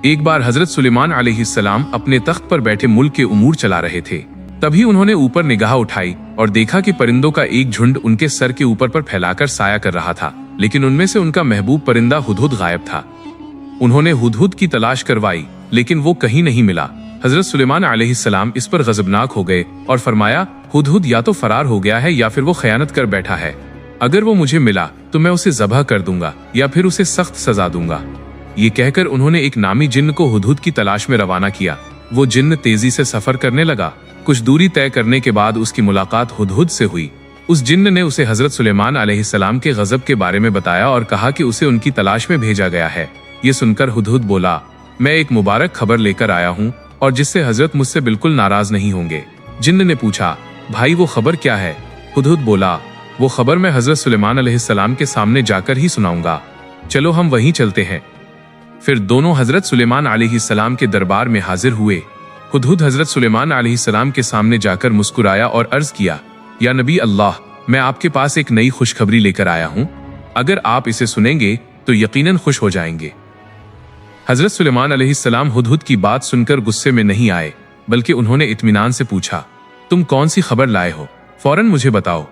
एक बार हजरत सुलेमान अलैहिस्सलाम अपने तख्त पर बैठे मुल्क के उमूर चला रहे थे। तभी उन्होंने ऊपर निगाह उठाई और देखा कि परिंदों का एक झुंड उनके सर के ऊपर पर फैलाकर साया कर रहा था, लेकिन उनमें से उनका महबूब परिंदा हुदहुद गायब था। उन्होंने हुदहुद की तलाश करवाई, लेकिन वो कहीं नहीं मिला। हजरत सुलेमान अलैहिस्सलाम इस पर गजबनाक हो गए और फरमाया, हुदहुद या तो फरार हो गया है या फिर वो खयानत कर बैठा है। अगर वो मुझे मिला तो मैं उसे ज़बह कर दूंगा या फिर उसे सख्त सजा दूंगा। ये कहकर उन्होंने एक नामी जिन्न को हुदहुद की तलाश में रवाना किया। वो जिन्न तेजी से सफर करने लगा। कुछ दूरी तय करने के बाद उसकी मुलाकात हुदहुद से हुई। उस जिन्न ने उसे हजरत सुलेमान अलैहिस्सलाम के गजब के बारे में बताया और कहा कि उसे उनकी तलाश में भेजा गया है। ये सुनकर हुदहुद बोला, मैं एक मुबारक खबर लेकर आया हूँ और जिससे हजरत मुझसे बिल्कुल नाराज नहीं होंगे। जिन्न ने पूछा, भाई वो खबर क्या है? हुदहुद बोला, वो खबर मैं हजरत सुलेमान अलैहिस्सलाम के सामने जाकर ही सुनाऊंगा। चलो हम वहीं चलते हैं। फिर दोनों हजरत सुलेमान अलैहिस्सलाम के दरबार में हाजिर हुए। हुदहुद हजरत सुलेमान अलैहिस्सलाम के सामने जाकर मुस्कुराया और अर्ज किया, या नबी अल्लाह, मैं आपके पास एक नई खुशखबरी लेकर आया हूँ। अगर आप इसे सुनेंगे तो यकीनन खुश हो जाएंगे। हजरत सुलेमान अलैहिस्सलाम हुदहुद की बात सुनकर गुस्से में नहीं आए, बल्कि उन्होंने इत्मीनान से पूछा, तुम कौन सी खबर लाए हो? फौरन मुझे बताओ।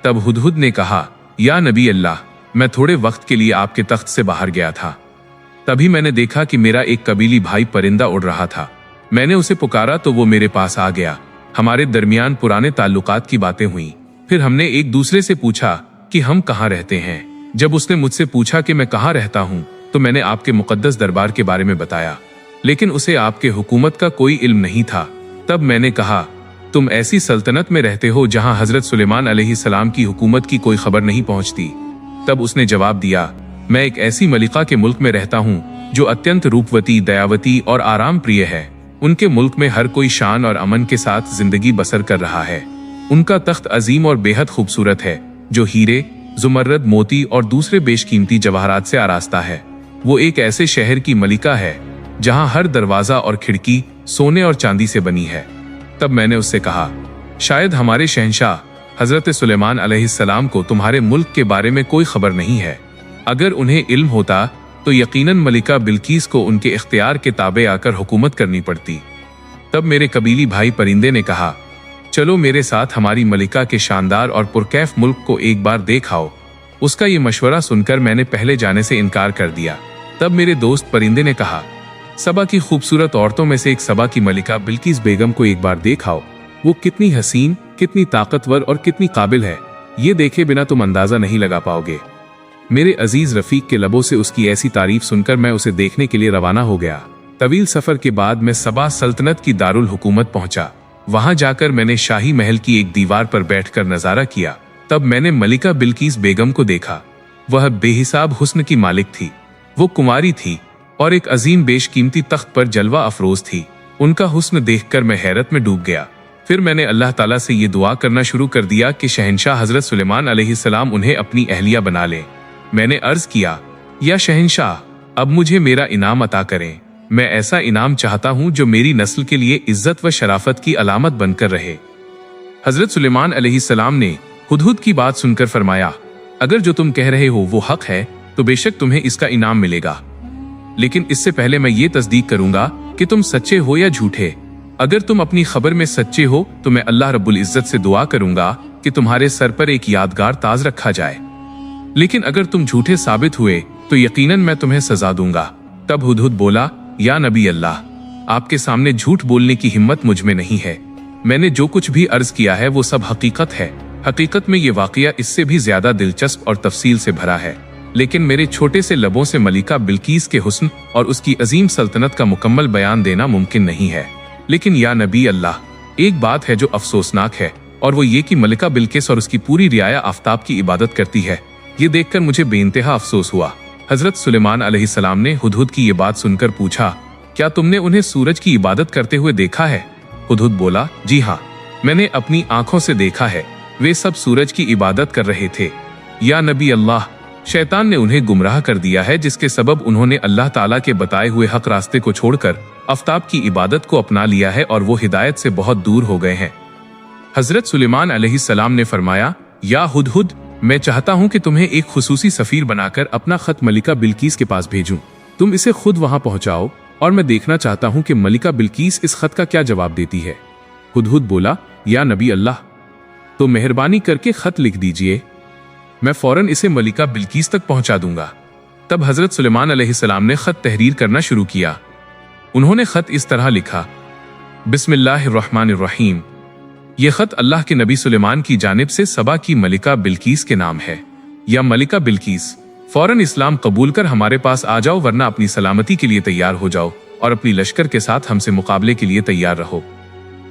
तब हुदहुद ने कहा, या नबी अल्लाह, मैं थोड़े वक्त के लिए आपके तख्त से बाहर गया था। तभी मैंने देखा कि मेरा एक कबीली भाई परिंदा उड़ रहा था। मैंने उसे पुकारा तो वो मेरे पास आ गया। हमारे दरमियान पुराने ताल्लुकात की बातें हुई। फिर हमने एक दूसरे से पूछा कि हम कहाँ रहते हैं। जब उसने मुझसे पूछा कि मैं कहाँ रहता हूँ तो मैंने आपके मुकद्दस दरबार के बारे में बताया, लेकिन उसे आपके हुकूमत का कोई इल्म नहीं था। तब मैंने कहा, तुम ऐसी सल्तनत में रहते हो जहाँ हजरत सुलेमान अलैहिस्सलाम की हुकूमत की कोई खबर नहीं पहुँचती। तब उसने जवाब दिया, मैं एक ऐसी मलिका के मुल्क में रहता हूँ जो अत्यंत रूपवती, दयावती और आराम प्रिय है। उनके मुल्क में हर कोई शान और अमन के साथ जिंदगी बसर कर रहा है। उनका तख्त अजीम और बेहद खूबसूरत है, जो हीरे, जुमर्रद, मोती और दूसरे बेशकीमती जवाहरात से आरास्ता है। वो एक ऐसे शहर की मलिका है जहाँ हर दरवाजा और खिड़की सोने और चांदी से बनी है। तब मैंने उससे कहा, शायद हमारे शहंशाह हजरत सुलेमान अलैहिस्सलाम को तुम्हारे मुल्क के बारे में कोई खबर नहीं है। अगर उन्हें इल्म होता तो यकीनन मलिका बिल्कीस को उनके इख्तियार के ताबे आकर हुकूमत करनी पड़ती। तब मेरे कबीली भाई परिंदे ने कहा, चलो मेरे साथ हमारी मलिका के शानदार और पुरकैफ मुल्क को एक बार देख आओ। उसका ये मशवरा सुनकर मैंने पहले जाने से इनकार कर दिया। तब मेरे दोस्त परिंदे ने कहा, सबा की खूबसूरत औरतों में से एक सबा की मलिका बिल्कीस बेगम को एक बार देख आओ। वो कितनी हसीन, कितनी ताकतवर और कितनी काबिल है, ये देखे बिना तुम अंदाजा नहीं लगा पाओगे। मेरे अजीज रफीक के लबों से उसकी ऐसी तारीफ सुनकर मैं उसे देखने के लिए रवाना हो गया। तवील सफर के बाद मैं सबा सल्तनत की दारुल हुकूमत पहुंचा। वहां जाकर मैंने शाही महल की एक दीवार पर बैठकर नजारा किया। तब मैंने मलिका बिल्कीस बेगम को देखा। वह बेहिसाब हुस्न की मालिक थी। वो कुमारी थी और एक अजीम बेशकीमती तख्त पर जलवा अफरोज थी। उनका हुस्न देखकर मैं हैरत में डूब गया। फिर मैंने अल्लाह ताला से ये दुआ करना शुरू कर दिया कि शहंशाह हजरत सुलेमान अलैहिस्सलाम उन्हें अपनी अहलिया बना ले। मैंने अर्ज किया, या शहंशाह, अब मुझे मेरा इनाम अता करें। मैं ऐसा इनाम चाहता हूँ जो मेरी नस्ल के लिए इज्जत व शराफत की अलामत बनकर रहे। हजरत सुलेमान अलैहिस्सलाम ने हुदहुद की बात सुनकर फरमाया, अगर जो तुम कह रहे हो वो हक है तो बेशक तुम्हें इसका इनाम मिलेगा, लेकिन इससे पहले मैं ये तस्दीक करूंगा कि तुम सच्चे हो या झूठे। अगर तुम अपनी खबर में सच्चे हो तो मैं अल्लाह रब्बुल इज्जत से दुआ करूंगा कि तुम्हारे सर पर एक यादगार ताज रखा जाए, लेकिन अगर तुम झूठे साबित हुए तो यकीनन मैं तुम्हें सजा दूंगा। तब हुदहुद बोला, या नबी अल्लाह, आपके सामने झूठ बोलने की हिम्मत मुझ में नहीं है। मैंने जो कुछ भी अर्ज किया है वो सब हकीकत है। हकीकत में ये वाकया इससे भी ज्यादा दिलचस्प और तफसील से भरा है, लेकिन मेरे छोटे से लबों से मलिका बिल्कीस के हुस्न और उसकी अजीम सल्तनत का मुकम्मल बयान देना मुमकिन नहीं है। लेकिन या नबी अल्लाह, एक बात है जो अफसोसनाक है, और वो ये कि मलिका बिल्किस और उसकी पूरी रियाया आफ्ताब की इबादत करती है। ये देखकर मुझे बेइंतहा अफसोस हुआ। हजरत सुलेमान अलैहिस्सलाम ने हुदहुद की ये बात सुनकर पूछा, क्या तुमने उन्हें सूरज की इबादत करते हुए देखा है? हुदहुद बोला, जी हाँ, मैंने अपनी आंखों से देखा है। वे सब सूरज की इबादत कर रहे थे। या नबी अल्लाह, शैतान ने उन्हें गुमराह कर दिया है, जिसके सबब उन्होंने अल्लाह ताला के बताए हुए हक रास्ते को छोड़कर आफ्ताब की इबादत को अपना लिया है और वो हिदायत से बहुत दूर हो गए हैं। हजरत सुलेमान अलैहिस्सलाम ने फरमाया, या हुदहुद, मैं चाहता हूं कि तुम्हें एक खुसूसी सफीर बनाकर अपना खत मलिका बिल्कीस के पास भेजूं। तुम इसे खुद वहां पहुंचाओ और मैं देखना चाहता हूं कि मलिका बिल्कीस इस खत का क्या जवाब देती है। हुदहुद बोला, या नबी अल्लाह, तो मेहरबानी करके खत लिख दीजिए, मैं फौरन इसे मलिका बिल्कीस तक पहुंचा दूंगा। तब हजरत सुलेमान अलैहिस्सलाम ने खत तहरीर करना शुरू किया। उन्होंने खत इस तरह लिखा, बिस्मिल्लाहिर्रहमानिर्रहीम। यह खत अल्लाह के नबी सुलेमान की जानिब से सबा की मलिका बिल्कीस के नाम है। या मलिका बिल्कीस, फौरन इस्लाम कबूल कर हमारे पास आ जाओ, वरना अपनी सलामती के लिए तैयार हो जाओ और अपनी लश्कर के साथ हमसे मुकाबले के लिए तैयार रहो।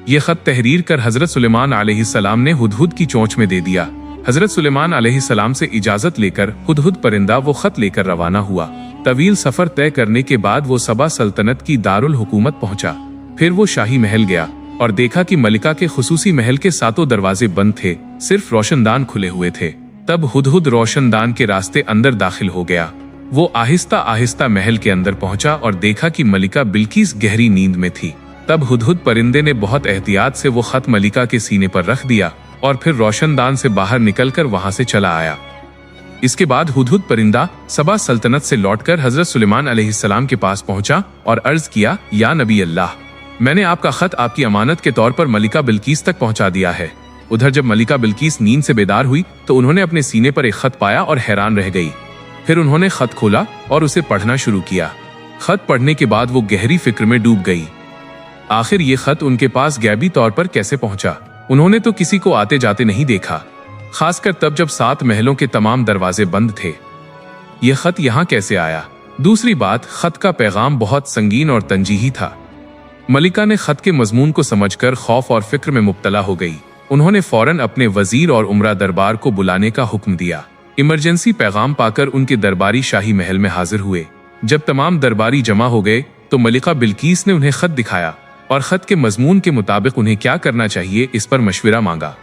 यह खत तहरीर कर हजरत सुलेमान अलैहिस्सलाम ने हुदहुद की चोंच में दे दिया। हजरत सुलेमान अलैहिस्सलाम से इजाजत लेकर हुदहुद परिंदा वो खत लेकर रवाना हुआ। तवील सफर तय करने के बाद वो सबा सल्तनत की दारुल हुकूमत पहुंचा। फिर वो शाही महल गया और देखा कि मलिका के खुसूसी महल के सातों दरवाजे बंद थे, सिर्फ रोशनदान खुले हुए थे। तब हुदहुद रोशनदान के रास्ते अंदर दाखिल हो गया। वो आहिस्ता आहिस्ता महल के अंदर पहुंचा और देखा कि मलिका बिल्कीस गहरी नींद में थी। तब हुदहुद परिंदे ने बहुत एहतियात से वो खत मलिका के सीने पर रख दिया और फिर रोशनदान से बाहर निकलकर वहां से चला आया। इसके बाद हुदहुद परिंदा सबा सल्तनत से लौटकर हजरत सुलेमान अलैहिस्सलाम के पास पहुंचा और अर्ज किया, या नबी अल्लाह, मैंने आपका खत आपकी अमानत के तौर पर मलिका बिल्कीस तक पहुंचा दिया है। उधर जब मलिका बिल्कीस नींद से बेदार हुई तो उन्होंने अपने सीने पर एक खत पाया और हैरान रह गई। फिर उन्होंने खत खोला और उसे पढ़ना शुरू किया। खत पढ़ने के बाद वो गहरी फिक्र में डूब गई। आखिर ये खत उनके पास गैबी तौर पर कैसे पहुंचा? उन्होंने तो किसी को आते जाते नहीं देखा, खासकर तब जब 7 महलों के तमाम दरवाजे बंद थे। यह खत यहाँ कैसे आया? दूसरी बात, खत का पैगाम बहुत संगीन और तंजीही था। मलिका ने खत के मजमून को समझकर खौफ और फिक्र में मुब्तला हो गई। उन्होंने फौरन अपने वजीर और उमरा दरबार को बुलाने का हुक्म दिया। इमरजेंसी पैगाम पाकर उनके दरबारी शाही महल में हाजिर हुए। जब तमाम दरबारी जमा हो गए तो मलिका बिल्कीस ने उन्हें खत दिखाया और खत के मजमून के मुताबिक उन्हें क्या करना चाहिए इस पर मशविरा मांगा।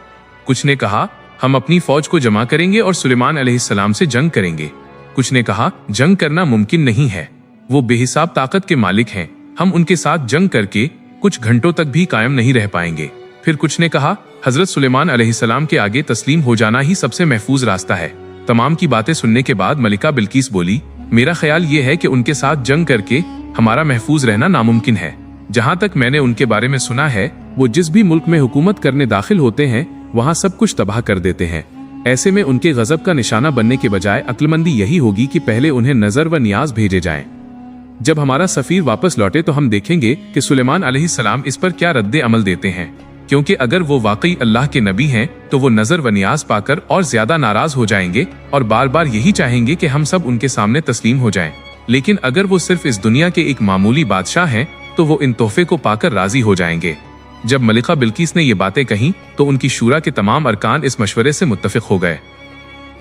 कुछ ने कहा, हम अपनी फौज को जमा करेंगे और सुलेमान अलैहिस्सलाम से जंग करेंगे। कुछ ने कहा, जंग करना मुमकिन नहीं है, वो बेहिसाब ताकत के मालिक हैं, हम उनके साथ जंग करके कुछ घंटों तक भी कायम नहीं रह पाएंगे। फिर कुछ ने कहा, हजरत सुलेमान अलैहिस्सलाम के आगे तस्लीम हो जाना ही सबसे महफूज रास्ता है। तमाम की बातें सुनने के बाद मलिका बिल्कीस बोली, मेरा ख्याल ये है कि उनके साथ जंग करके हमारा महफूज रहना नामुमकिन है। जहाँ तक मैंने उनके बारे में सुना है, वो जिस भी मुल्क में हुकूमत करने दाखिल होते हैं वहाँ सब कुछ तबाह कर देते हैं। ऐसे में उनके गजब का निशाना बनने के बजाय अक्लमंदी यही होगी कि पहले उन्हें नजर व नियाज भेजे जाएं। जब हमारा सफीर वापस लौटे तो हम देखेंगे कि सुलेमान अलैहिस्सलाम इस पर क्या रद्दे अमल देते हैं, क्योंकि अगर वो वाकई अल्लाह के नबी हैं तो वो नजर व नियाज पाकर और ज्यादा नाराज हो जाएंगे और बार बार यही चाहेंगे कि हम सब उनके सामने तस्लीम हो जाएं। लेकिन अगर वो सिर्फ इस दुनिया के एक मामूली बादशाह हैं तो वो इन तोहफे को पाकर राजी हो जाएंगे। जब मलिका बिल्कीस ने ये बातें कहीं तो उनकी शूरा के तमाम अरकान इस मशवरे से मुत्तफिक हो गए।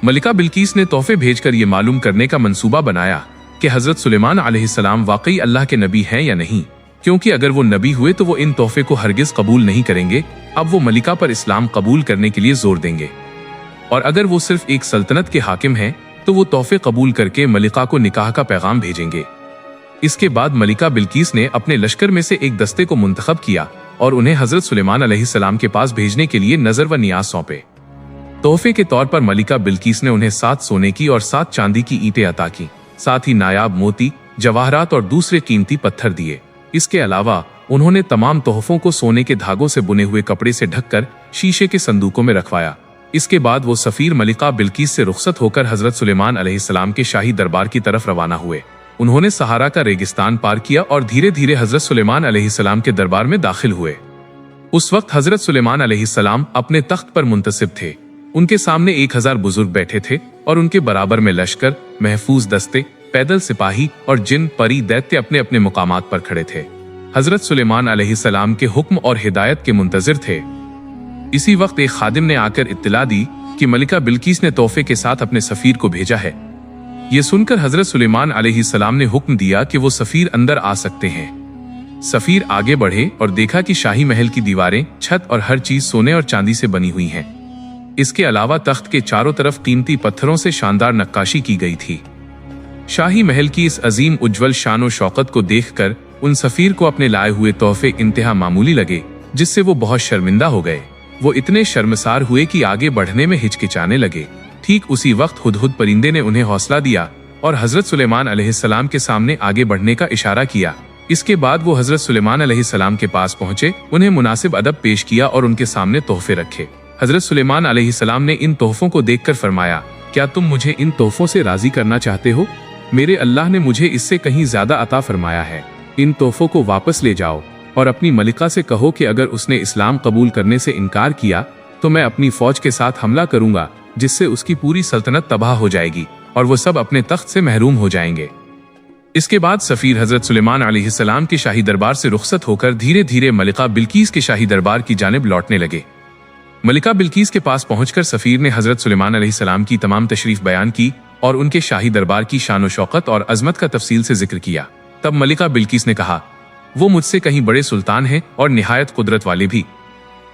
मलिका बिल्कीस ने तोहफे भेजकर ये मालूम करने का मंसूबा बनाया कि हजरत सुलेमान अलैहिस्सलाम वाकई अल्लाह के नबी हैं या नहीं, क्योंकि अगर वो नबी हुए तो वो इन तोहफे को हरगिज कबूल नहीं करेंगे। अब वो मलिका पर इस्लाम कबूल करने के लिए जोर देंगे, और अगर वो सिर्फ एक सल्तनत के हाकिम हैं तो वो तोहफे कबूल करके मलिका को निकाह का पैगाम भेजेंगे। इसके बाद मलिका बिल्कीस ने अपने लश्कर में से एक दस्ते को मुंतखब किया और उन्हें हजरत सुलेमान अलैहिस्सलाम के पास भेजने के लिए नजर व नियाज सौंपे। तोहफे के तौर पर मलिका बिल्कीस ने उन्हें 7 सोने की और 7 चांदी की ईंटें अता की, साथ ही नायाब मोती, जवाहरात और दूसरे कीमती पत्थर दिए। इसके अलावा उन्होंने तमाम तोहफों को सोने के धागों से बुने हुए कपड़े से ढककर शीशे के संदूकों में रखवाया। इसके बाद वो सफीर मलिका बिल्कीस से रुखसत होकर हजरत सुलेमान अलैहिस्सलाम के शाही दरबार की तरफ रवाना हुए। उन्होंने सहारा का रेगिस्तान पार किया और धीरे धीरे हजरत सुलेमान अलैहिस्सलाम के दरबार में दाखिल हुए। उस वक्त हजरत सुलेमान अलैहिस्सलाम अपने तख्त पर मुंतसिब थे। उनके सामने 1000 बुजुर्ग बैठे थे और उनके बराबर में लश्कर, महफूज दस्ते, पैदल सिपाही और जिन, परी, दैत्य अपने अपने मुकामात पर खड़े थे। हजरत सुलेमान अलैहिस्सलाम के हुक्म और हिदायत के मुंतजिर थे। इसी वक्त एक खादिम ने आकर इत्तला दी कि मलिका बिल्कीस ने तोहफे के साथ अपने सफीर को भेजा है। ये सुनकर हजरत सुलेमान अलैहिस्सलाम ने हुक्म दिया कि वो सफीर अंदर आ सकते हैं। सफीर आगे बढ़े और देखा कि शाही महल की दीवारें, छत और हर चीज सोने और चांदी से बनी हुई हैं। इसके अलावा तख्त के चारों तरफ कीमती पत्थरों से शानदार नक्काशी की गई थी। शाही महल की इस अजीम उज्जवल शान और शौकत को देखकर उन सफीर को अपने लाए हुए तोहफे इंतहा मामूली लगे, जिससे वो बहुत शर्मिंदा हो गए। वो इतने शर्मसार हुए कि आगे बढ़ने में हिचकिचाने लगे। ठीक उसी वक्त हुदहुद परिंदे ने उन्हें हौसला दिया और हजरत सुलेमान अलैहिस्सलाम के सामने आगे बढ़ने का इशारा किया। इसके बाद वो हजरत सुलेमान अलैहिस्सलाम के पास पहुंचे, उन्हें मुनासिब अदब पेश किया और उनके सामने तोहफे रखे। हजरत सुलेमान अलैहिस्सलाम ने इन तोहफों को देखकर फरमाया, क्या तुम मुझे इन तोहफों से राजी करना चाहते हो? मेरे अल्लाह ने मुझे इससे कहीं ज्यादा अता फरमाया है। इन तोहफों को वापस ले जाओ और अपनी मलिका से कहो कि अगर उसने इस्लाम कबूल करने से इनकार किया तो मैं अपनी फौज के साथ हमला करूंगा, जिससे उसकी पूरी सल्तनत तबाह हो जाएगी और वो सब अपने तख्त से महरूम हो जाएंगे। इसके बाद सफीर हजरत सुलेमान अलैहिस्सलाम के शाही दरबार से रुखसत होकर धीरे धीरे मलिका बिल्कीस के शाही दरबार की जानिब लौटने लगे। मलिका बिल्कीस के पास पहुंचकर सफीर ने हजरत सुलेमान अलैहिस्सलाम की तमाम तशरीफ बयान की और उनके शाही दरबार की शान शौकत और अजमत का तफसील से जिक्र किया। तब मलिका बिल्कीस ने कहा, वो मुझसे कहीं बड़े सुल्तान हैं और निहायत कुदरत वाले भी।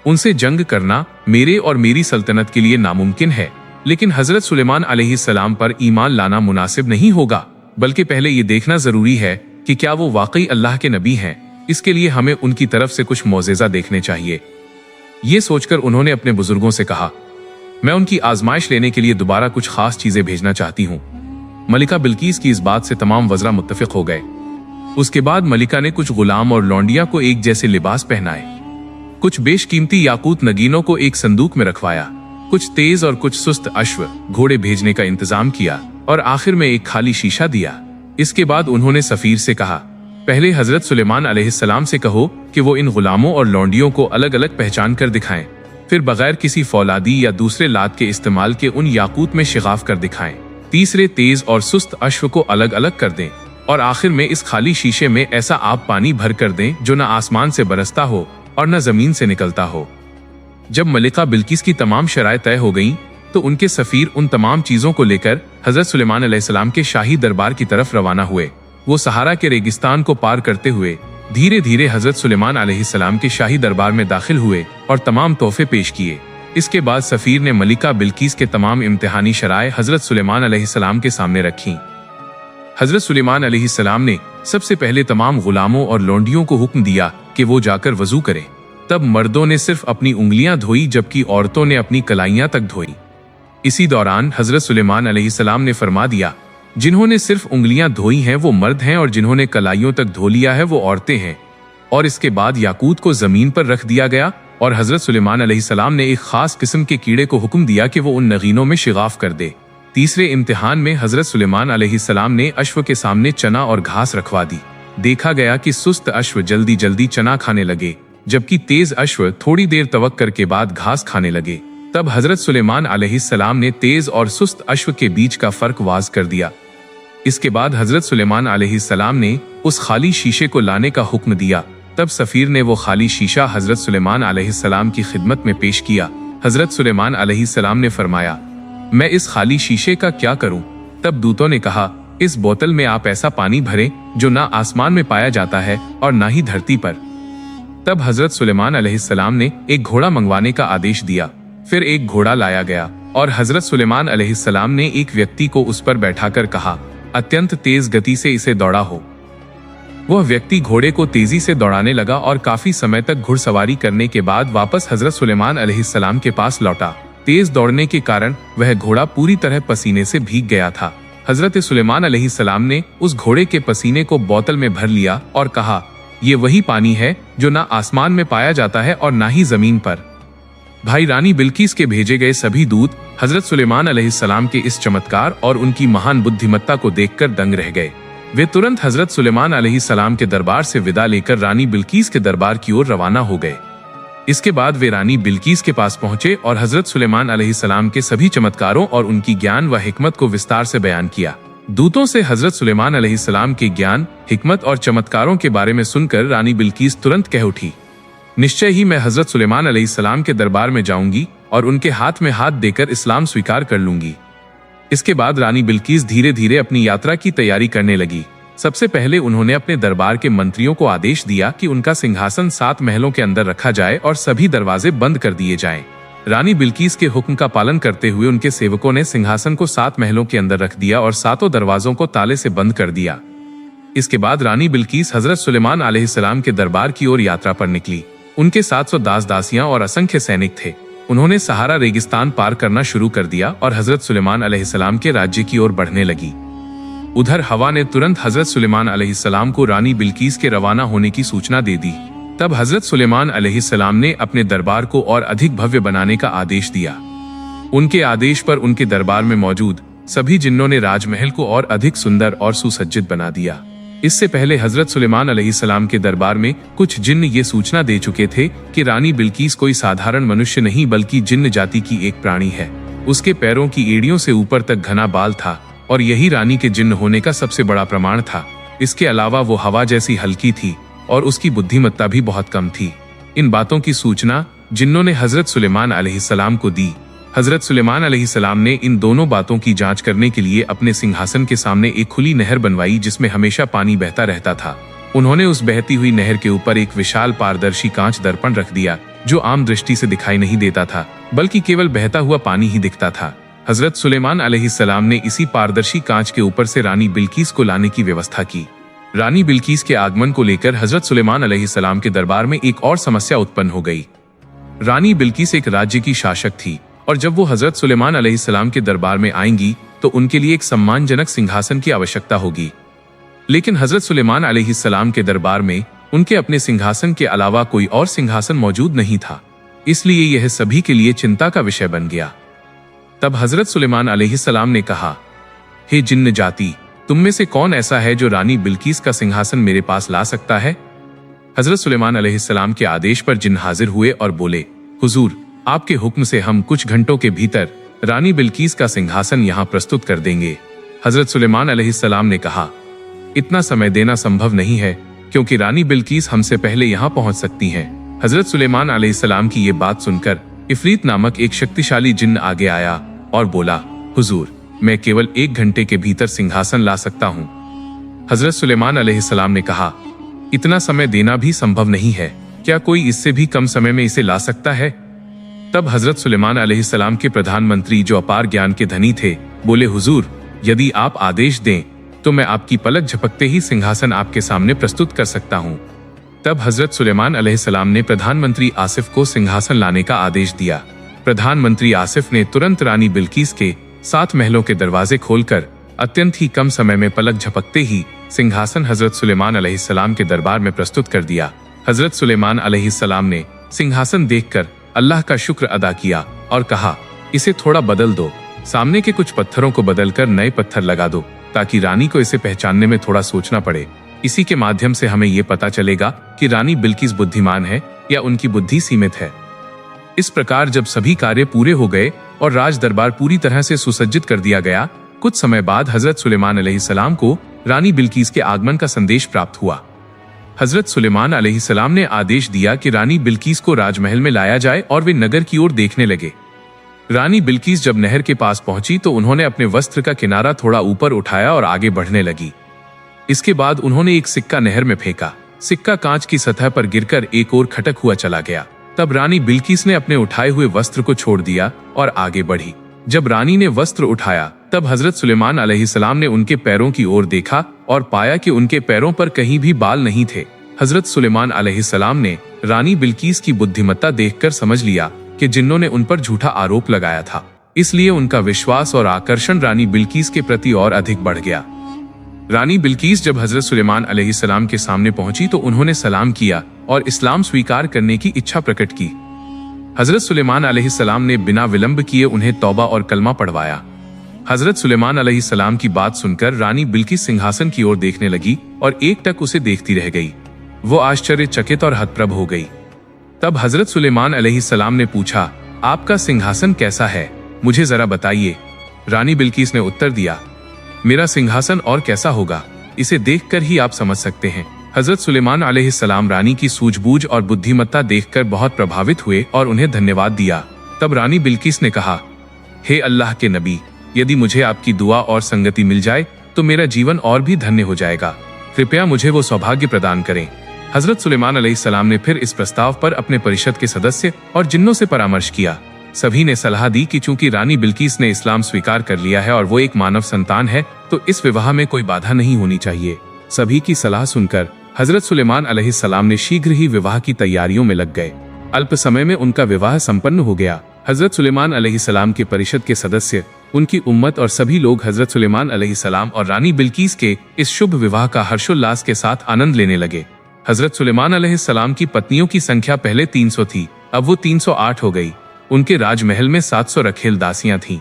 उनसे जंग करना मेरे और मेरी सल्तनत के लिए नामुमकिन है, लेकिन हजरत सुलेमान अलैहिस्सलाम पर ईमान लाना मुनासिब नहीं होगा, बल्कि पहले ये देखना जरूरी है कि क्या वो वाकई अल्लाह के नबी हैं। इसके लिए हमें उनकी तरफ से कुछ मौजेज़ा देखने चाहिए। ये सोचकर उन्होंने अपने बुजुर्गों से कहा, मैं उनकी आजमाइश लेने के लिए दोबारा कुछ खास चीजें भेजना चाहती हूँ। मलिका बिल्कीस की इस बात से तमाम वज़रा मुत्तफिक हो गए। उसके बाद मलिका ने कुछ गुलाम और लौंडिया को एक जैसे लिबास पहनाए, कुछ बेशकीमती याकूत नगीनों को एक संदूक में रखवाया, कुछ तेज और कुछ सुस्त अश्व घोड़े भेजने का इंतजाम किया और आखिर में एक खाली शीशा दिया। इसके बाद उन्होंने सफीर से कहा, पहले हजरत सुलेमान अलैहिस्सलाम से कहो कि वो इन गुलामों और लौंडियों को अलग अलग पहचान कर दिखाएं, फिर बगैर किसी फौलादी या दूसरे लात के इस्तेमाल के उन याकूत में शिगाफ कर दिखाएं, तीसरे तेज और सुस्त अश्व को अलग अलग कर दें और आखिर में इस खाली शीशे में ऐसा आब पानी भर कर दें जो न आसमान से बरसता हो और न जमीन से निकलता हो। जब मलिका बिल्कीस की तमाम शराइत तय हो गईं, तो उनके सफीर उन तमाम चीजों को लेकर हजरत सुलेमान अलैहिस्सलाम के शाही दरबार की तरफ रवाना हुए। वो सहारा के रेगिस्तान को पार करते हुए धीरे धीरे हजरत सुलेमान अलैहिस्सलाम के शाही दरबार में दाखिल हुए और तमाम तोहफे पेश किए। इसके बाद सफीर ने मलिका बिल्कीस के तमाम इम्तिहानी शराए हजरत सुलेमान अलैहिस्सलाम के सामने रखी। हजरत सुलेमान अलैहिस्सलाम ने सबसे पहले तमाम गुलामों और लौंडियों को हुक्म दिया कि वो जाकर वजू करें। तब मर्दों ने सिर्फ अपनी उंगलियां धोई, जबकि औरतों ने अपनी कलाइयां तक धोई। इसी दौरान हजरत सुलेमान अलैहिस्सलाम ने फरमा दिया, जिन्होंने सिर्फ उंगलियां धोई हैं वो मर्द हैं और जिन्होंने कलाइयों तक धो लिया है वो औरतें हैं। और इसके बाद याकूत को जमीन पर रख दिया गया और हजरत सुलेमान अलैहिस्सलाम ने एक खास किस्म के कीड़े को हुक्म दिया कि वो उन नगीनों में शिगाफ कर दे। तीसरे इम्तिहान में हजरत सुलेमान अलैहिस्सलाम ने अश्व के सामने चना और घास रखवा दी। देखा गया कि सुस्त अश्व जल्दी जल्दी चना खाने लगे, जबकि तेज अश्व थोड़ी देर तवक्कर के बाद घास खाने लगे। तब हजरत सुलेमान अलैहिस्सलाम ने तेज और सुस्त अश्व के बीच का फर्क वाज कर दिया। इसके बाद हजरत सुलेमान अलैहिस्सलाम ने उस खाली शीशे को लाने का हुक्म दिया। तब सफीर ने वो खाली शीशा हजरत सुलेमान अलैहिस्सलाम की खिदमत में पेश किया। हजरत सुलेमान अलैहिस्सलाम ने फरमाया, मैं इस खाली शीशे का क्या करूं? तब दूतों ने कहा, इस बोतल में आप ऐसा पानी भरें जो ना आसमान में पाया जाता है और ना ही धरती पर। तब हजरत सुलेमान अलैहिस्सलाम ने एक घोड़ा मंगवाने का आदेश दिया। फिर एक घोड़ा लाया गया और हजरत सुलेमान अलैहिस्सलाम ने एक व्यक्ति को उस पर बैठाकर कहा, अत्यंत तेज गति से इसे दौड़ा हो। वह व्यक्ति घोड़े को तेजी से दौड़ाने लगा और काफी समय तक घुड़सवारी करने के बाद वापस हजरत सुलेमान अलैहिस्सलाम के पास लौटा। तेज दौड़ने के कारण वह घोड़ा पूरी तरह पसीने से भीग गया था। हजरत सुलेमान अलैहिस्सलाम ने उस घोड़े के पसीने को बोतल में भर लिया और कहा, ये वही पानी है जो ना आसमान में पाया जाता है और ना ही जमीन पर। भाई रानी बिल्कीस के भेजे गए सभी दूत हजरत सुलेमान अलैहिस्सलाम के इस चमत्कार और उनकी महान बुद्धिमत्ता को देखकर दंग रह गए। वे तुरंत हजरत सुलेमान अलैहिस्सलाम के दरबार से विदा लेकर रानी बिल्कीस के दरबार की ओर रवाना हो गए। इसके बाद वे रानी बिल्कीस के पास पहुंचे और हजरत सुलेमान अलैहिस्सलाम के सभी चमत्कारों और उनकी ज्ञान व हिकमत को विस्तार से बयान किया। दूतों से हजरत सुलेमान अलैहिस्सलाम के ज्ञान, हिकमत और चमत्कारों के बारे में सुनकर रानी बिल्कीस तुरंत कह उठी, निश्चय ही मैं हजरत सुलेमान अलैहिस्सलाम के दरबार में जाऊंगी और उनके हाथ में हाथ देकर इस्लाम स्वीकार कर लूंगी। इसके बाद रानी बिल्कीस धीरे धीरे अपनी यात्रा की तैयारी करने लगी। सबसे पहले उन्होंने अपने दरबार के मंत्रियों को आदेश दिया कि उनका सिंहासन 7 महलों के अंदर रखा जाए और सभी दरवाजे बंद कर दिए जाएं। रानी बिल्कीस के हुक्म का पालन करते हुए उनके सेवकों ने सिंहासन को 7 महलों के अंदर रख दिया और 7 दरवाजों को ताले से बंद कर दिया। इसके बाद रानी बिल्कीस हजरत सुलेमान अलैहिस्सलाम के दरबार की ओर यात्रा पर निकली। उनके 700 दास दासियां और असंख्य सैनिक थे। उन्होंने सहारा रेगिस्तान पार करना शुरू कर दिया और हजरत सुलेमान अलैहिस्सलाम के राज्य की ओर बढ़ने लगी। उधर हवा ने तुरंत हजरत सुलेमान अलैहिस्सलाम को रानी बिल्कीस के रवाना होने की सूचना दे दी। तब हजरत सुलेमान अलैहिस्सलाम ने अपने दरबार को और अधिक भव्य बनाने का आदेश दिया। उनके आदेश पर उनके दरबार में मौजूद सभी जिन्नों ने राजमहल को और अधिक सुंदर और सुसज्जित बना दिया। इससे पहले हजरत सुलेमान अलैहिस्सलाम के दरबार में कुछ जिन्न ये सूचना दे चुके थे कि रानी बिल्कीस कोई साधारण मनुष्य नहीं बल्कि जिन्न जाति की एक प्राणी है। उसके पैरों की एड़ियों से ऊपर तक घना बाल था और यही रानी के जिन्न होने का सबसे बड़ा प्रमाण था। इसके अलावा वो हवा जैसी हल्की थी और उसकी बुद्धिमत्ता भी बहुत कम थी। इन बातों की सूचना जिन्नों ने हजरत सुलेमान अलैहिस्सलाम को दी। हजरत सुलेमान अलैहिस्सलाम ने इन दोनों बातों की जांच करने के लिए अपने सिंहासन के सामने एक खुली नहर बनवाई जिसमें हमेशा पानी बहता रहता था। उन्होंने उस बहती हुई नहर के ऊपर एक विशाल पारदर्शी कांच दर्पण रख दिया जो आम दृष्टि से दिखाई नहीं देता था बल्कि केवल बहता हुआ पानी ही दिखता था। हजरत सुलेमान अलैहिस्सलाम ने इसी पारदर्शी कांच के ऊपर से रानी बिल्कीस को लाने की व्यवस्था की। रानी बिल्कीस के आगमन को लेकर हजरत सुलेमान अलैहिस्सलाम के दरबार में एक और समस्या उत्पन्न हो गई। रानी बिल्कीस एक राज्य की शासक थी और जब वो हजरत सुलेमान अलैहिस्सलाम के दरबार में आएंगी तो उनके लिए एक सम्मानजनक सिंहासन की आवश्यकता होगी। लेकिन हजरत सुलेमान अलैहिस्सलाम के दरबार में उनके अपने सिंहासन के अलावा कोई और सिंहासन मौजूद नहीं था, इसलिए यह सभी के लिए चिंता का विषय बन गया। तब हजरत सुलेमान अलैहिस्सलाम ने कहा, हे जिन्न जाति, तुम में से कौन ऐसा है जो रानी बिल्कीस का सिंहासन मेरे पास ला सकता है? हजरत सुलेमान अलैहिस्सलाम के आदेश पर जिन्न हाजिर हुए और बोले, हुजूर, आपके हुक्म से हम कुछ घंटों के भीतर रानी बिल्कीस का सिंहासन यहाँ प्रस्तुत कर देंगे। हजरत सुलेमान अलैहिस्सलाम ने कहा, इतना समय देना संभव नहीं है क्योंकि रानी बिल्कीस हमसे पहले यहाँ पहुंच सकती हैं। हजरत सुलेमान अलैहिस्सलाम की ये बात सुनकर इफरीत नामक एक शक्तिशाली जिन्न आगे आया और बोला, हुजूर, मैं केवल 1 घंटे के भीतर सिंहासन ला सकता हूँ। हजरत सुलेमान अलैहिस्सलाम ने कहा, इतना समय देना भी संभव नहीं है, क्या कोई इससे भी कम समय में इसे ला सकता है? तब हजरत सुलेमान अलैहिस्सलाम के प्रधानमंत्री जो अपार ज्ञान के धनी थे बोले, हुजूर, यदि आप आदेश दें तो मैं आपकी पलक झपकते ही सिंहासन आपके सामने प्रस्तुत कर सकता हूँ। तब हजरत सुलेमान अलैहिस्सलाम ने प्रधानमंत्री आसिफ को सिंहासन लाने का आदेश दिया। प्रधानमंत्री आसिफ ने तुरंत रानी बिल्कीस के 7 महलों के दरवाजे खोलकर अत्यंत ही कम समय में पलक झपकते ही सिंहासन हजरत सुलेमान अलैहिस्सलाम के दरबार में प्रस्तुत कर दिया। हजरत सुलेमान अलैहिस्सलाम ने सिंहासन देखकर अल्लाह का शुक्र अदा किया और कहा, इसे थोड़ा बदल दो, सामने के कुछ पत्थरों को बदलकर नए पत्थर लगा दो ताकि रानी को इसे पहचानने में थोड़ा सोचना पड़े। इसी के माध्यम से हमें ये पता चलेगा कि रानी बिल्कीस बुद्धिमान है या उनकी बुद्धि सीमित है। इस प्रकार जब सभी कार्य पूरे हो गए और राज दरबार पूरी तरह से सुसज्जित कर दिया गया, कुछ समय बाद हजरत सुलेमान अलैहिस्सलाम को रानी बिल्कीस के आगमन का संदेश प्राप्त हुआ। हजरत सुलेमान अलैहिस्सलाम ने आदेश दिया कि रानी बिल्कीस को राजमहल में लाया जाए और वे नगर की ओर देखने लगे। रानी बिल्कीस जब नहर के पास पहुंची तो उन्होंने अपने वस्त्र का किनारा थोड़ा ऊपर उठाया और आगे बढ़ने लगी। इसके बाद उन्होंने एक सिक्का नहर में फेंका। सिक्का कांच की सतह पर गिरकर एक ओर खटक हुआ चला गया। तब रानी बिल्कीस ने अपने उठाए हुए वस्त्र को छोड़ दिया और आगे बढ़ी। जब रानी ने वस्त्र उठाया तब हजरत सुलेमान अलैहिस्सलाम ने उनके पैरों की ओर देखा और पाया कि उनके पैरों पर कहीं भी बाल नहीं थे। हजरत सुलेमान अलैहिस्सलाम ने रानी बिल्कीस की बुद्धिमत्ता देखकर समझ लिया कि जिन्नों ने उन पर झूठा आरोप लगाया था, इसलिए उनका विश्वास और आकर्षण रानी बिल्कीस के प्रति और अधिक बढ़ गया। रानी बिल्कीस जब हजरत सुलेमान अलैहिस्सलाम के सामने पहुंची तो उन्होंने सलाम किया और इस्लाम स्वीकार करने की इच्छा प्रकट की। हजरत सुलेमान अलैहिस्सलाम ने बिना विलंब किए उन्हें तौबा और कलमा पढ़वाया। हजरत सुलेमान अलैहिस्सलाम की बात सुनकर रानी बिल्कीस सिंहासन की ओर देखने लगी और एकटक उसे देखती रह गई। वो आश्चर्यचकित और हतप्रभ हो गई। तब हजरत सुलेमान अलैहिस्सलाम ने पूछा, आपका सिंहासन कैसा है, मुझे जरा बताइए। रानी बिल्कीस ने उत्तर दिया, मेरा सिंहासन और कैसा होगा, इसे देखकर ही आप समझ सकते हैं। हजरत सुलेमान अलैहिस्सलाम रानी की सूझबूझ और बुद्धिमत्ता देखकर बहुत प्रभावित हुए और उन्हें धन्यवाद दिया। तब रानी बिल्कीस ने कहा, हे अल्लाह के नबी, यदि मुझे आपकी दुआ और संगति मिल जाए तो मेरा जीवन और भी धन्य हो जाएगा। कृपया मुझे वो सौभाग्य प्रदान करें। हजरत सुलेमान अलैहिस्सलाम ने फिर इस प्रस्ताव पर अपने परिषद के सदस्य और जिन्नों से परामर्श किया। सभी ने सलाह दी कि चूंकि रानी बिल्कीस ने इस्लाम स्वीकार कर लिया है और वो एक मानव संतान है तो इस विवाह में कोई बाधा नहीं होनी चाहिए। सभी की सलाह सुनकर हजरत सुलेमान अलैहिस्सलाम ने शीघ्र ही विवाह की तैयारियों में लग गए। अल्प समय में उनका विवाह संपन्न हो गया। हजरत सुलेमान अलैहिस्सलाम के परिषद के सदस्य उनकी उम्मत और सभी लोग हजरत सुलेमान अलैहिस्सलाम और रानी बिल्कीस के इस शुभ विवाह का हर्षोल्लास के साथ आनंद लेने लगे। हजरत सुलेमान अलैहिस्सलाम की पत्नियों की संख्या पहले 300 थी, अब वो 308 हो गई। उनके राजमहल में 700 रखेल दासियां थीं।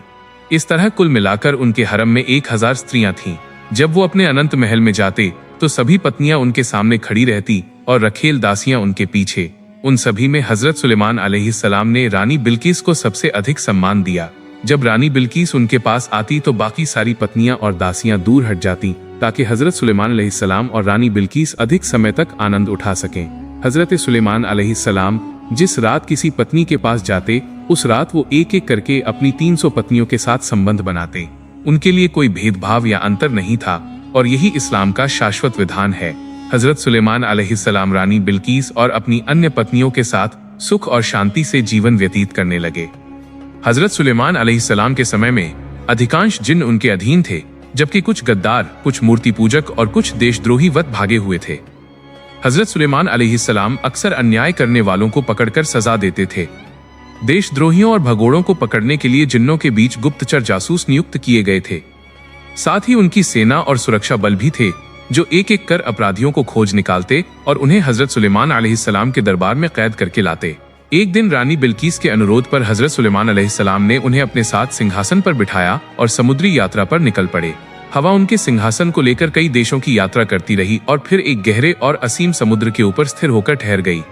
इस तरह कुल मिलाकर उनके हरम में 1000 स्त्रियां थीं। जब वो अपने अनंत महल में जाते तो सभी पत्नियां उनके सामने खड़ी रहती और रखेल दासियां उनके पीछे। उन सभी में हजरत सुलेमान अलैहिस्सलाम ने रानी बिल्कीस को सबसे अधिक सम्मान दिया। जब रानी बिल्कीस उनके पास आती तो बाकी सारी पत्नियां और दासियां दूर हट जाती ताकि हजरत सुलेमान अलैहिस्सलाम और रानी बिल्कीस अधिक समय तक आनंद उठा सकें। हजरत सुलेमान अलैहिस्सलाम जिस रात किसी पत्नी के पास जाते उस रात वो एक एक करके अपनी 300 पत्नियों के साथ संबंध बनाते। उनके लिए कोई भेदभाव या अंतर नहीं था और यही इस्लाम का शाश्वत विधान है। हजरत सुलेमान अलैहिस्सलाम रानी बिल्कीस और अपनी अन्य पत्नियों के साथ सुख और शांति से जीवन व्यतीत करने लगे। हजरत सुलेमान अलैहिस्सलाम के समय में अधिकांश जिन्न उनके अधीन थे, जबकि कुछ गद्दार, कुछ मूर्ति पूजक और कुछ देशद्रोही वत भागे हुए थे। हजरत सुलेमान अलैहिस्सलाम अक्सर अन्याय करने वालों को पकड़कर सजा देते थे। देशद्रोहियों और भगोड़ों को पकड़ने के लिए जिन्नों के बीच गुप्तचर जासूस नियुक्त किए गए थे। साथ ही उनकी सेना और सुरक्षा बल भी थे जो एक एक कर अपराधियों को खोज निकालते और उन्हें हजरत सुलेमान अलैहिस्सलाम के दरबार में कैद करके लाते। एक दिन रानी बिल्कीस के अनुरोध पर हजरत सुलेमान अलैहिस्सलाम ने उन्हें अपने साथ सिंहासन पर बिठाया और समुद्री यात्रा पर निकल पड़े। हवा उनके सिंहासन को लेकर कई देशों की यात्रा करती रही और फिर एक गहरे और असीम समुद्र के ऊपर स्थिर होकर ठहर गई।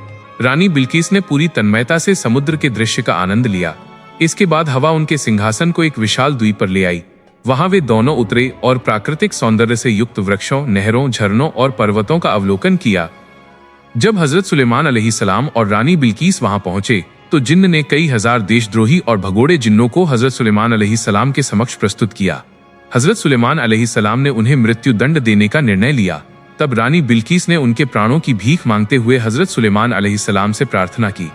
रानी बिल्कीस ने पूरी तन्मयता से समुद्र के दृश्य का आनंद लिया। इसके बाद हवा उनके सिंहासन को एक विशाल द्वीप पर ले आई। वहां वे दोनों उतरे और प्राकृतिक सौंदर्य से युक्त वृक्षों, नहरों, झरनों और पर्वतों का अवलोकन किया। जब हजरत सुलेमान अलैहिस्सलाम और रानी बिल्कीस वहां पहुंचे तो जिन्न ने कई हजार देशद्रोही और भगोड़े जिन्नों को हजरत सुलेमान अलैहिस्सलाम के समक्ष प्रस्तुत किया। हजरत सुलेमान अलैहिस्सलाम ने उन्हें मृत्यु दंड देने का निर्णय लिया। तब रानी बिल्कीस ने उनके प्राणों की भीख मांगते हुए हजरत सुलेमान अलैहिस्सलाम से प्रार्थना की।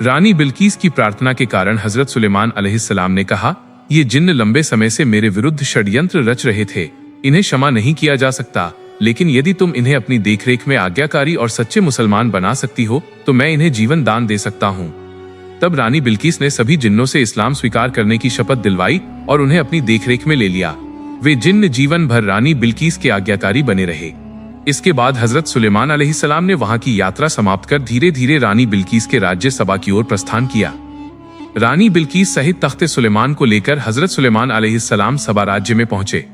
रानी बिल्कीस की प्रार्थना के कारण हजरत सुलेमान अलैहिस्सलाम ने कहा, ये जिन्न लंबे समय से मेरे विरुद्ध षड्यंत्र रच रहे थे, इन्हें क्षमा नहीं किया जा सकता, लेकिन यदि तुम इन्हें अपनी देखरेख में आज्ञाकारी और सच्चे मुसलमान बना सकती हो तो मैं इन्हें जीवन दान दे सकता हूँ। तब रानी बिल्कीस ने सभी जिन्नों से इस्लाम स्वीकार करने की शपथ दिलवाई और उन्हें अपनी देखरेख में ले लिया। वे जिन्न जीवन भर रानी बिल्कीस के आज्ञाकारी बने रहे। इसके बाद हजरत सुलेमान अलैहिस्सलाम ने वहां की यात्रा समाप्त कर धीरे धीरे रानी बिल्कीस के राज्य सबा की ओर प्रस्थान किया। रानी बिल्कीस सहित तख्ते सुलेमान को लेकर हजरत सुलेमान अलैहिस्सलाम सबा राज्य में पहुंचे।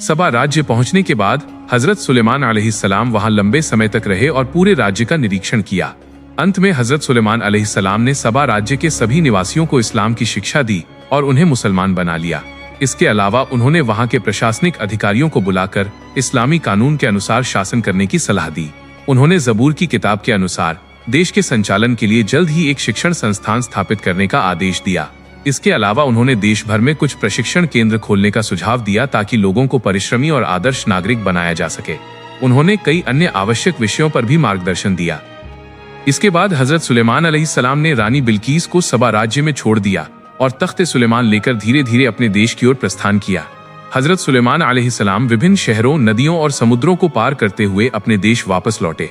सबा राज्य पहुंचने के बाद हजरत सुलेमान अलैहिस्सलाम वहां लंबे समय तक रहे और पूरे राज्य का निरीक्षण किया। अंत में हजरत सुलेमान अलैहिस्सलाम ने सबा राज्य के सभी निवासियों को इस्लाम की शिक्षा दी और उन्हें मुसलमान बना लिया। इसके अलावा उन्होंने वहां के प्रशासनिक अधिकारियों को बुलाकर इस्लामी कानून के अनुसार शासन करने की सलाह दी। उन्होंने ज़बूर की किताब के अनुसार देश के संचालन के लिए जल्द ही एक शिक्षण संस्थान स्थापित करने का आदेश दिया। इसके अलावा उन्होंने देश भर में कुछ प्रशिक्षण केंद्र खोलने का सुझाव दिया ताकि लोगों को परिश्रमी और आदर्श नागरिक बनाया जा सके। उन्होंने कई अन्य आवश्यक विषयों पर भी मार्गदर्शन दिया। इसके बाद हजरत सुलेमान अलैहिस्सलाम ने रानी बिल्कीस को सबा राज्य में छोड़ दिया और तख्ते सुलेमान लेकर धीरे धीरे अपने देश की ओर प्रस्थान किया। हजरत सुलेमान अलैहिस्सलाम विभिन्न शहरों, नदियों और समुद्रों को पार करते हुए अपने देश वापस लौटे।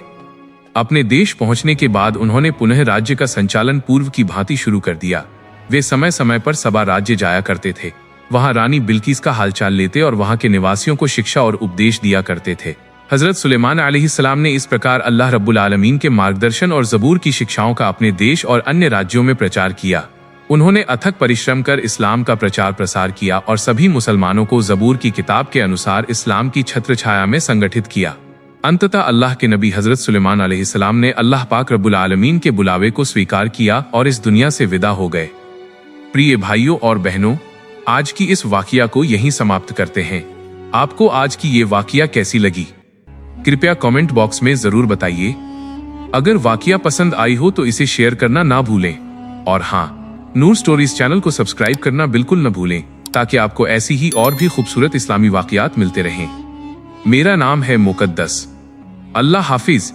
अपने देश पहुंचने के बाद उन्होंने पुनः राज्य का संचालन पूर्व की भांति शुरू कर दिया। वे समय समय पर सबा राज्य जाया करते थे। वहां रानी बिल्कीस का हालचाल लेते और वहां के निवासियों को शिक्षा और उपदेश दिया करते थे। हजरत सुलेमान अलैहिस्सलाम ने इस प्रकार अल्लाह रब्बुल आलमीन के मार्गदर्शन और ज़बूर की शिक्षाओं का अपने देश और अन्य राज्यों में प्रचार किया। उन्होंने अथक परिश्रम कर इस्लाम का प्रचार प्रसार किया और सभी मुसलमानों को ज़बूर की किताब के अनुसार इस्लाम की छत्रछाया में संगठित किया। अंततः अल्लाह के नबी हजरत सुलेमान अलैहिस्सलाम ने अल्लाह पाक रब्बुल आलमीन के बुलावे को स्वीकार किया और इस दुनिया से विदा हो गए। प्रिय भाइयों और बहनों, आज की इस वाकया को यहीं समाप्त करते हैं। आपको आज की ये वाकया कैसी लगी? कृपया कमेंट बॉक्स में जरूर बताइए। अगर वाकया पसंद आई हो तो इसे शेयर करना ना भूलें और हाँ, नूर स्टोरीज चैनल को सब्सक्राइब करना बिल्कुल न भूलें ताकि आपको ऐसी ही और भी खूबसूरत इस्लामी वाकयात मिलते रहें। मेरा नाम है मुकद्दस। अल्लाह हाफिज।